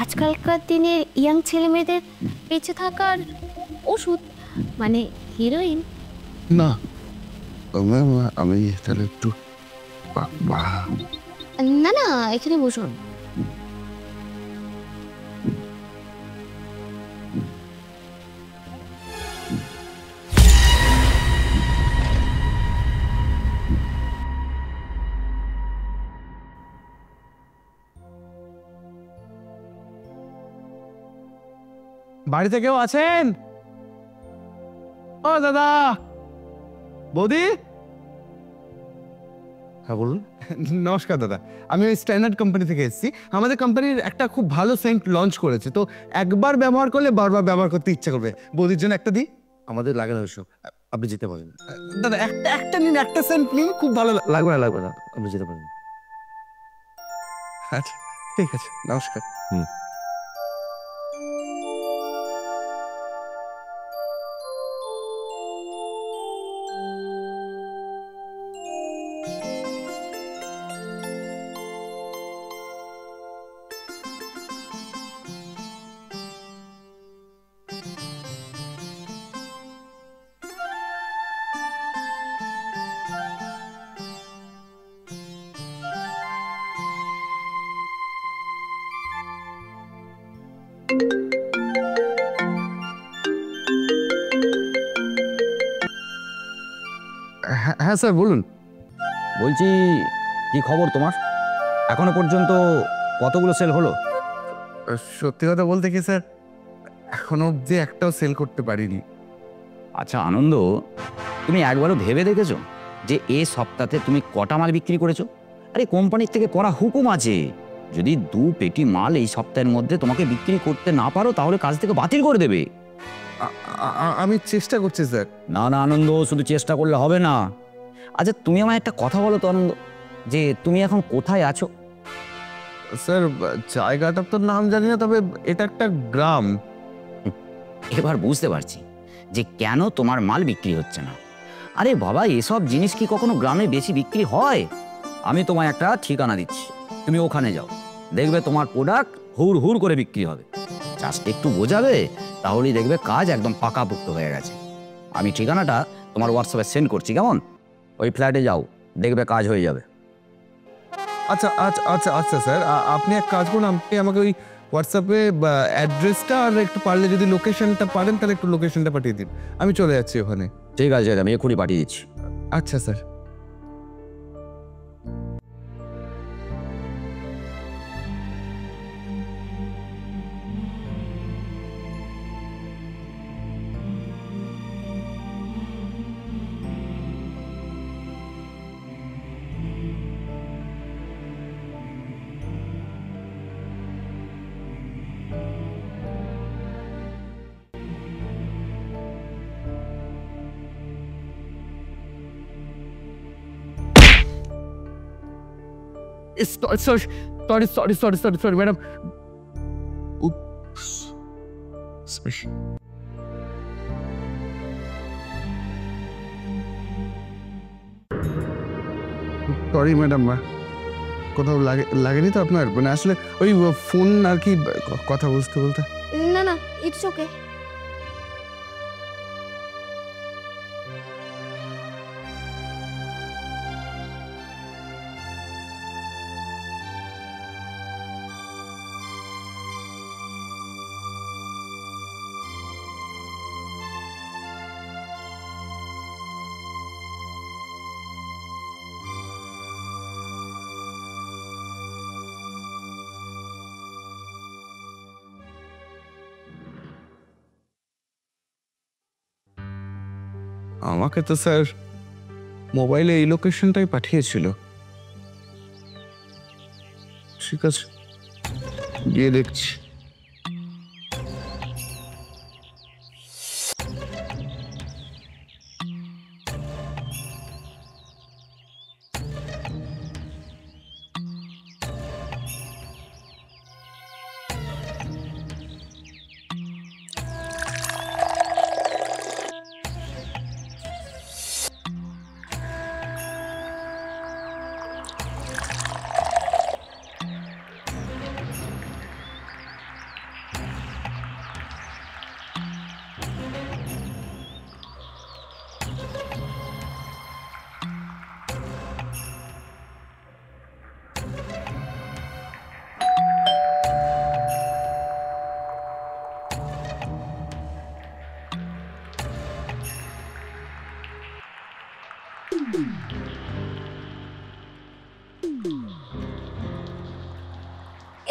আজকালকার দিনের ইয়াং ছেলে মেয়েদের বেঁচে থাকার ওষুধ, মানে হিরোইন। না ম্যাম, আমি তাহলে একটু না না, এখানে বসুন। বাড়িতে কেউ আছেন? ও দাদা, বৌদি। হ্যাঁ বলুন। নমস্কার দাদা, আমি ওই স্ট্যান্ডার্ড কোম্পানি থেকে এসেছি। আমাদের কোম্পানির একটা খুব ভালো সেন্ট লঞ্চ করেছে, তো একবার ব্যবহার করলে বারবার ব্যবহার করতে ইচ্ছা করবে। বৌদির জন্য একটা দিই। আমাদের লাগে না ওইসব, আপনি যেতে পারেন। দাদা একটা একটা নিন, একটা সেন্ট নিন, খুব ভালো লাগবে না লাগবে না, আপনি যেতে পারেন। আচ্ছা ঠিক আছে, নমস্কার। হ্যাঁ স্যার বলুন। বলছি, কি খবর তোমার? এখনো পর্যন্ত কতগুলো সেল হলো? সত্যি কথা বলতে কি স্যার, এখনো অব্দি একটাও সেল করতে পারিনি। আচ্ছা আনন্দ, তুমি একবারও ভেবে দেখেছো যে এ সপ্তাহে তুমি কটা মাল বিক্রি করেছো? আরে কোম্পানির থেকে করা হুকুম আছে, যদি 2 পেটি মাল এই সপ্তাহের মধ্যে তোমাকে বিক্রি করতে না পারো তাহলে কাজ থেকে বাতিল করে দেবে। আমি চেষ্টা করছি স্যার। না না আনন্দ, শুধু চেষ্টা করলে হবে না। আচ্ছা তুমি আমায় একটা কথা বলো তো আনন্দ, যে তুমি এখন কোথায় আছো? স্যার জায়গাটার তো নাম জানি না, তবে এটা একটা গ্রাম। এবার বুঝতে পারছি যে কেন তোমার মাল বিক্রি হচ্ছে না। আরে বাবা, এসব জিনিস কি কখনো গ্রামে বেশি বিক্রি হয়? আমি তোমায় একটা ঠিকানা দিচ্ছি, তুমি ওখানে যাও, দেখবে তোমার প্রোডাক্ট হুড় হুড় করে বিক্রি হবে। জাস্ট একটু বোঝাবে, তাহলেই দেখবে কাজ একদম পাকাপোক্ত হয়ে গেছে। আমি ঠিকানাটা তোমার হোয়াটসঅ্যাপে সেন্ড করছি, কেমন? ওই ফ্ল্যাটে যাও, দেখবে কাজ হয়ে যাবে। আচ্ছা আচ্ছা আচ্ছা আচ্ছা স্যার, আপনি এক কাজ করুন, আপনি আমাকে ওই হোয়াটসঅ্যাপে অ্যাড্রেসটা আর একটু পারলে যদি লোকেশনটা পারেন তাহলে একটু লোকেশনটা পাঠিয়ে দিন, আমি চলে যাচ্ছি ওখানে। ঠিক আছে, আমি এক্ষুনি পাঠিয়ে দিচ্ছি। আচ্ছা sir. Sorry, madam. Oops. Sorry madam, কোথাও লাগেনি তো আপনার? মানে আসলে ওই ফোন আর কি, কথা বুঝতে বলতে। না না, ইটস ওকে। আমাকে তো স্যার মোবাইলে এই লোকেশনটাই পাঠিয়েছিল। ঠিক আছে, গিয়ে দেখছি।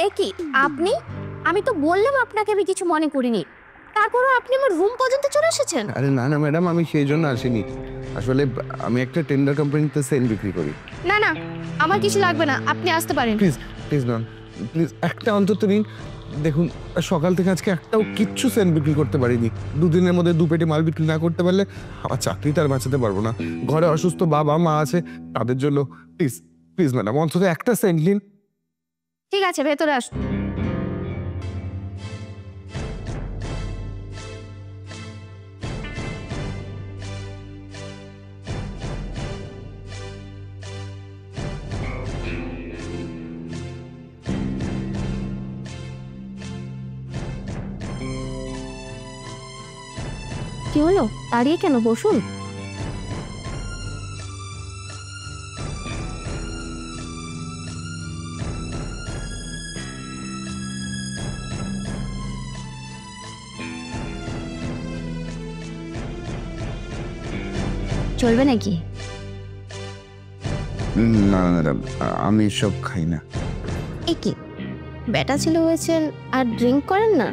এ কি আপনি? আমি তো বললাম আপনাকে আমি কিছু মনে করিনি, তারপরও আপনি আমার রুম পর্যন্ত চলে এসেছেন। আরে না না ম্যাডাম, আমি সেই জন্য আসিনি। আসলে আমি একটা টেন্ডার কোম্পানিতে সেন্ট বিক্রি করি। না না, আমার কিছু লাগবে না, আপনি আসতে পারেন। প্লিজ প্লিজ ম্যাম, প্লিজ একটা অন্তত নিন। দেখুন, সকাল থেকে আজকে একটাও কিচ্ছু সেন্ট বিক্রি করতে পারিনি। দুদিনের মধ্যে 2 পেটি মাল বিক্রি না করতে পারলে আমার চাকরিটা আর বাঁচাতে পারবো না। ঘরে অসুস্থ বাবা মা আছে, তাদের জন্য প্লিজ প্লিজ ম্যাডাম অন্তত একটা সেন্ট নিন। ঠিক আছে, ভেতরে আসুন। কি হলো, দাঁড়িয়ে কেন? বসুন। চলবে নাকি? না ম্যাডাম, আমি সব খাই না। এ কি, বেটা ছেলে হয়েছেন আর ড্রিঙ্ক করেন না?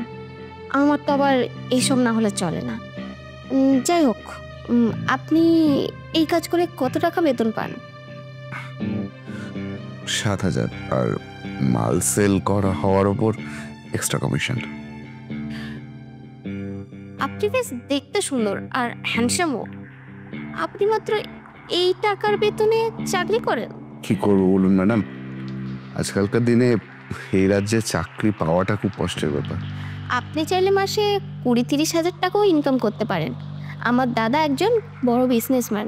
আমার তো আবার এইসব না হলে চলে না। যাই হোক, আপনি এই কাজ করে কত টাকা বেতন পান? 7,000, আর মাল সেল করা হওয়ার উপর এক্সট্রা কমিশন। আপনি বেশ দেখতে সুন্দর আর হ্যান্ডসামও। আপনি মাত্র এই টাকার বেতনে চাকরি করেন? কি করবো বলুন ম্যাডাম, আজকালকার দিনে এই রাজ্যে চাকরি পাওয়াটা খুব কষ্টের ব্যাপার। আপনি চাইলে মাসে 20-30 হাজার টাকাও ইনকাম করতে পারেন। আমার দাদা একজন বড় বিজনেসম্যান,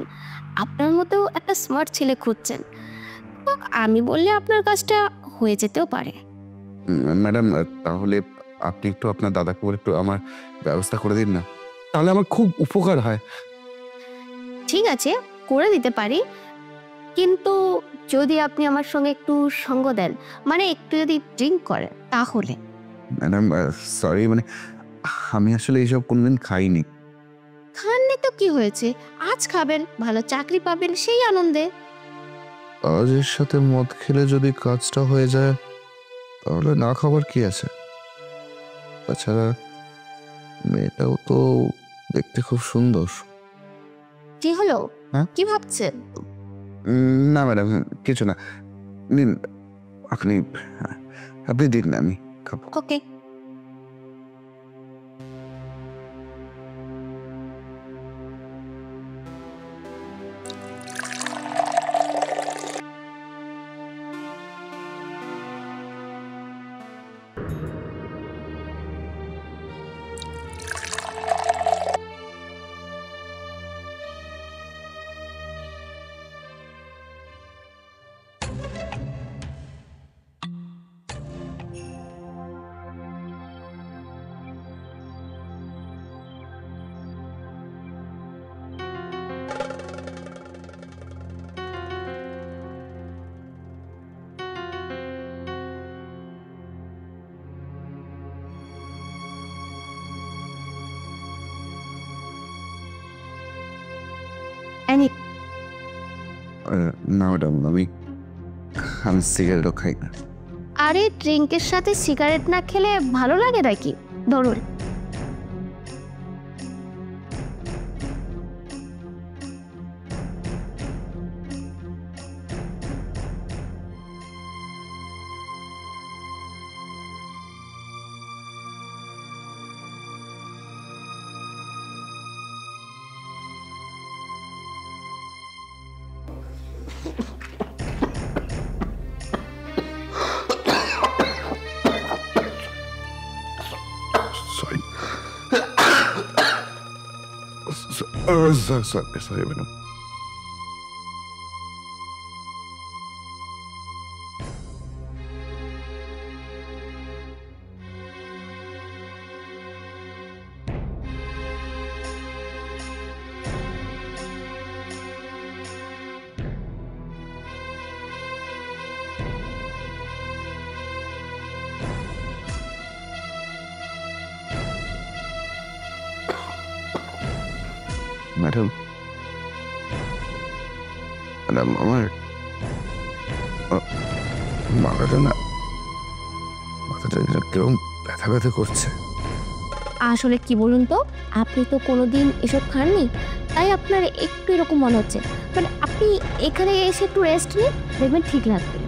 আপনার মতো একটা স্মার্ট ছেলে খুঁজছেন। তো আমি বললে আপনার কাজটা হয়ে যেতেও পারে। ম্যাডাম, তাহলে আপনি একটু আপনার দাদাকে বলে একটু আমার ব্যবস্থা করে দিন না। তাহলে আমার খুব উপকার হয়। ঠিক আছে, করে দিতে পারি, কিন্তু যদি আপনি আমার সঙ্গে একটু সঙ্গ দেন, মানে একটু যদি ড্রিঙ্ক করেন তাহলে। ম্যাডাম সরি, মানে আমি আসলে এইসব কোনোদিন খাইনি। খাননি তো কি হয়েছে, আজ খাবেন, ভালো চাকরি পাবেন সেই আনন্দে। কাজের সাথে মদ খেলে যদি কাজটা হয়ে যায় তাহলে না খাবার কি আছে? তাছাড়া মেয়েটাও তো দেখতে খুব সুন্দর। কি হলো, হ্যাঁ? কি ভাবছেন? না ম্যাডাম, কিছু না। নিন, আপনি আপনি দিন না, আমি খাবো। ওকে। অ্যানি, না ম্যাডাম, আমি সিগারেটও খাই না। আরে ড্রিঙ্কের সাথে সিগারেট না খেলে ভালো লাগে নাকি? ধরুন। Sorry sorry madam. Madam, madam আমার মাথাটা না, মাথাটা কিরকম ব্যথা ব্যথা করছে। আসলে কি বলুন তো, আপনি তো কোনোদিন এসব খাননি, তাই আপনার একটু এরকম মনে হচ্ছে। মানে আপনি এখানে এসে একটু রেস্ট নিন, দেখবেন ঠিক লাগবে।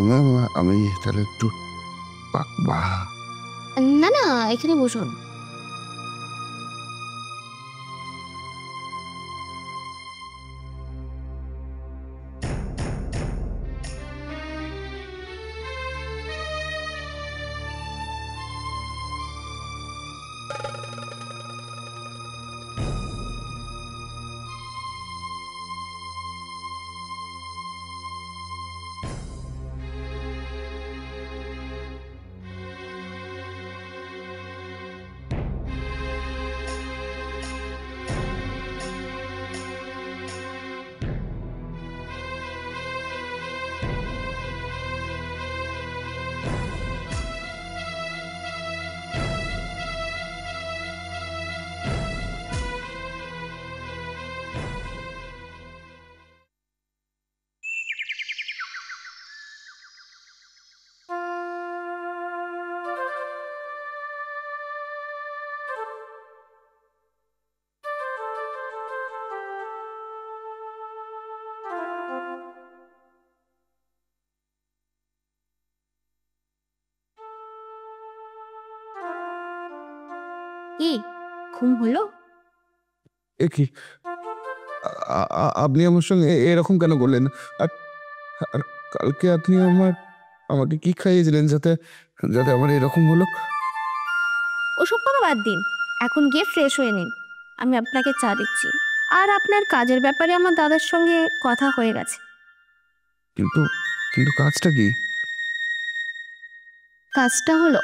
ম্যাম, আমি তাহলে একটু বাহ। না না, এখানে বসুন। কি ঘুম হলো? এ কি, আপনি আমার সঙ্গে এরকম কেন করলেন? আর আর কালকে আপনি আমাকে কি খাইয়েছিলেন যাতে যাতে আমার এরকম হলো? ওসব কথা বাদ দিন, এখন গিয়ে ফ্রেশ হয়ে নিন। আমি আপনাকে চা দিচ্ছি। আর আপনার কাজের ব্যাপারে আমার দাদার সঙ্গে কথা হয়ে গেছে। কিন্তু কিন্তু কাজটা কি? কাজটা হলো,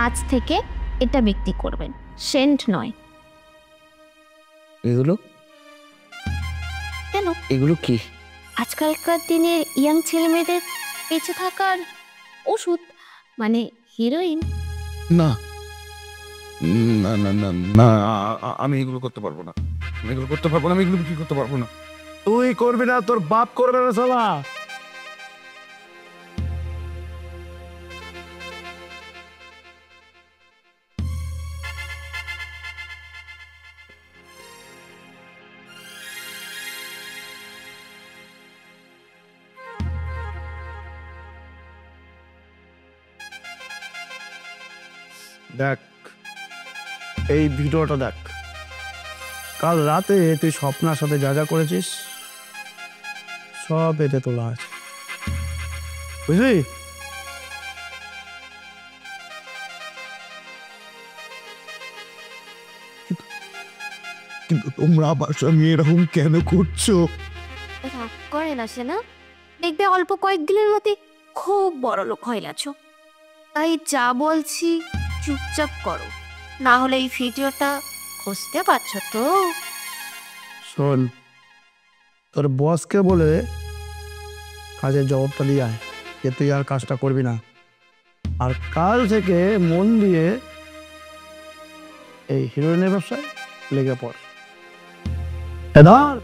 আজ থেকে এটা বিক্রি করবেন, সেন্ট নয়। এগুলো কেন? এগুলো কি? আজকালকার দিনের ইয়াং ছেলেমেয়েদের বেঁচে থাকার ওষুধ, মানে হিরোইন। না না না না না, আমি এগুলো করতে পারবো না। আমি এগুলো করতে পারবো না, আমি এগুলো বিক্রি করতে পারবো না। তুই করবি না, তোর বাপ করবে না শালা। দেখ, এই ভিডিওটা দেখ। কাল রাতে তুই স্বপ্নার সাথে যা যা করেছিস সব এতে তোলা আছে, বুঝলি? কিন্তু তোমরা আমার সঙ্গে এরকম কেন করছো? রাগ করে না সে, না দেখবে অল্প কয়েকদিনের মধ্যে খুব বড় লোক হয়ে গেছো। তাই যা বলছি চুপচাপ করো, না হলে এই ভিডিওটা খুঁজতে পারছো তো। শোন, তোর বসকে বলে কাজের জবাবটা দিয়ে আয় যে তুই আর কাজটা করবি না। আর কাল থেকে মন দিয়ে এই হিরোইনের ব্যবসায় লেগে পড়। এদার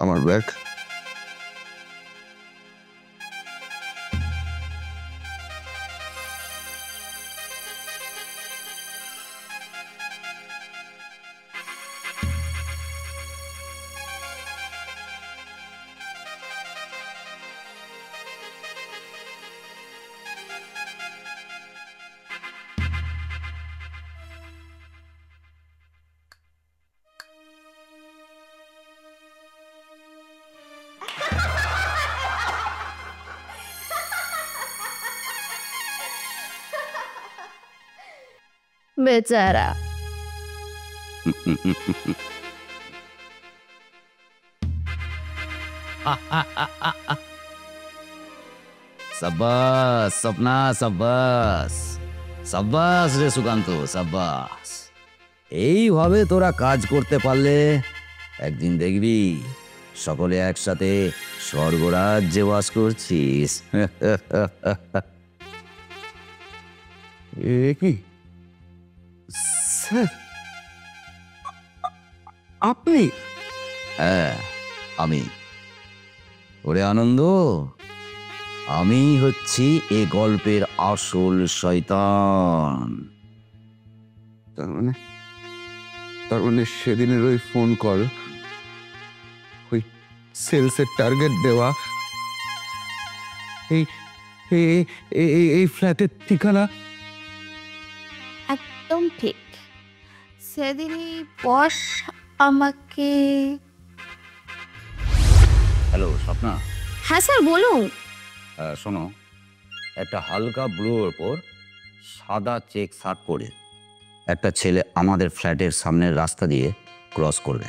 আমার ব্যাগ। বেচারা। সাব্বাস স্বপ্না, সাব্বাস সাব্বাস রে সুকান্ত, সাব্বাস। এইভাবে তোরা কাজ করতে পারলে একদিন দেখবি সকলে একসাথে স্বর্গরাজ্যে বাস করছিস। এ কি স্যার, আপনি? হ্যাঁ আমি। ওরে আনন্দ, আমি হচ্ছি এ গল্পের আসল শয়তান। তার মানে সেদিনের ওই ফোন কল, ওই সেলসের টার্গেট দেওয়া, এই এই এই- এই ফ্ল্যাটের ঠিকানা। একদম ঠিক। সেদিনই বস আমাকে। হ্যালো স্বপ্না। হ্যাঁ স্যার বলুন। শোনো, একটা হালকা ব্লুর ওপর সাদা চেক শার্ট পরে একটা ছেলে আমাদের ফ্ল্যাটের সামনের রাস্তা দিয়ে ক্রস করবে।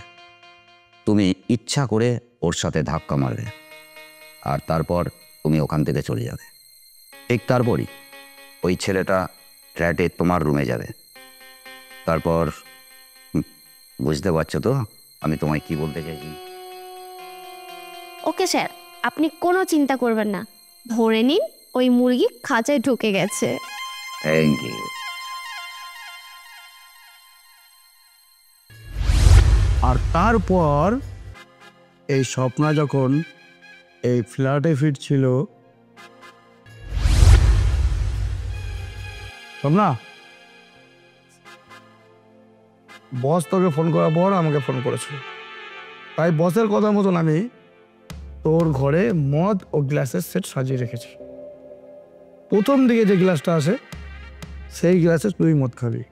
তুমি ইচ্ছা করে ওর সাথে ধাক্কা মারবে, আর তারপর তুমি ওখান থেকে চলে যাবে। ঠিক তারপরই ওই ছেলেটা ফ্ল্যাটে তোমার রুমে যাবে। তারপর বুঝতে পারছো তো আমি তোমায় কি বলতে চাইছি? ওকে স্যার, আপনি কোনো চিন্তা করবেন না। ধরে নিন ওই মুরগি খাঁচায় ঢুকে গেছে। Thank you. আর তারপর এই স্বপ্না যখন এই ফ্ল্যাটে ফিরছিল, স্বপ্না, বস তোকে ফোন করার পর আমাকে ফোন করেছিল, তাই বসের কথা মতন আমি তোর ঘরে মদ ও গ্লাসের সেট সাজিয়ে রেখেছি। প্রথম দিকে যে গ্লাসটা আছে সেই গ্লাসে তুই মদ খাবি,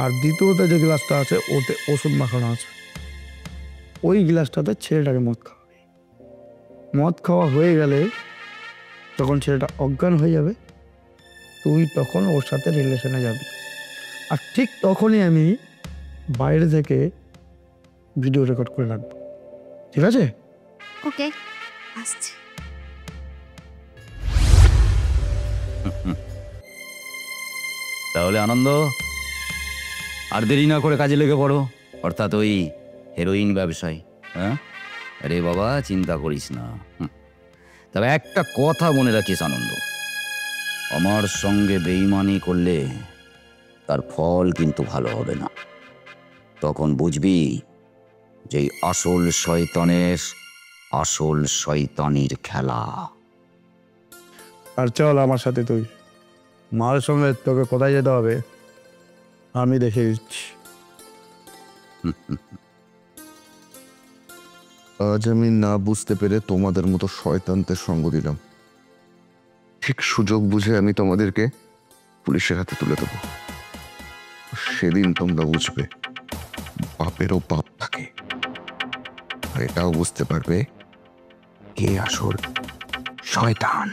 আর দ্বিতীয়তে যে গ্লাসটা আছে ওতে ওষুধ মাখানো আছে, ওই গ্লাসটাতে ছেলেটাকে মদ খাওয়াবি। মদ খাওয়া হয়ে গেলে যখন ছেলেটা অজ্ঞান হয়ে যাবে, তুই তখন ওর সাথে রিলেশনে যাবি। আর ঠিক তখনই আমি বাইরে থেকে ভিডিও রেকর্ড করে রাখবো, ঠিক আছে? ওকে, আসছি। তাহলে আনন্দ, আর দেরি না করে কাজে লেগে পড়ো, অর্থাৎ ওই হেরোইন ব্যবসায়। হ্যাঁ, আরে বাবা চিন্তা করিস না। তবে একটা কথা মনে রাখিস আনন্দ, আমার সঙ্গে বেইমানি করলে তার ফল কিন্তু ভালো হবে না। তখন বুঝবি যে আসল শয়তানের আসল শয়তানির খেলা। আর চল আমার সাথে, তুই মার সঙ্গে তোকে কোথায় যেতে হবে আমি দেখে দিচ্ছি। আজ আমি না বুঝতে পেরে তোমাদের মতো শয়তানদের সঙ্গ দিলাম। ঠিক সুযোগ বুঝে আমি তোমাদেরকে পুলিশের হাতে তুলে দেবো। সেদিন তোমরা বুঝবে বাপেরও বাপ থাকে, আর এটাও বুঝতে পারবে কে আসল শয়তান।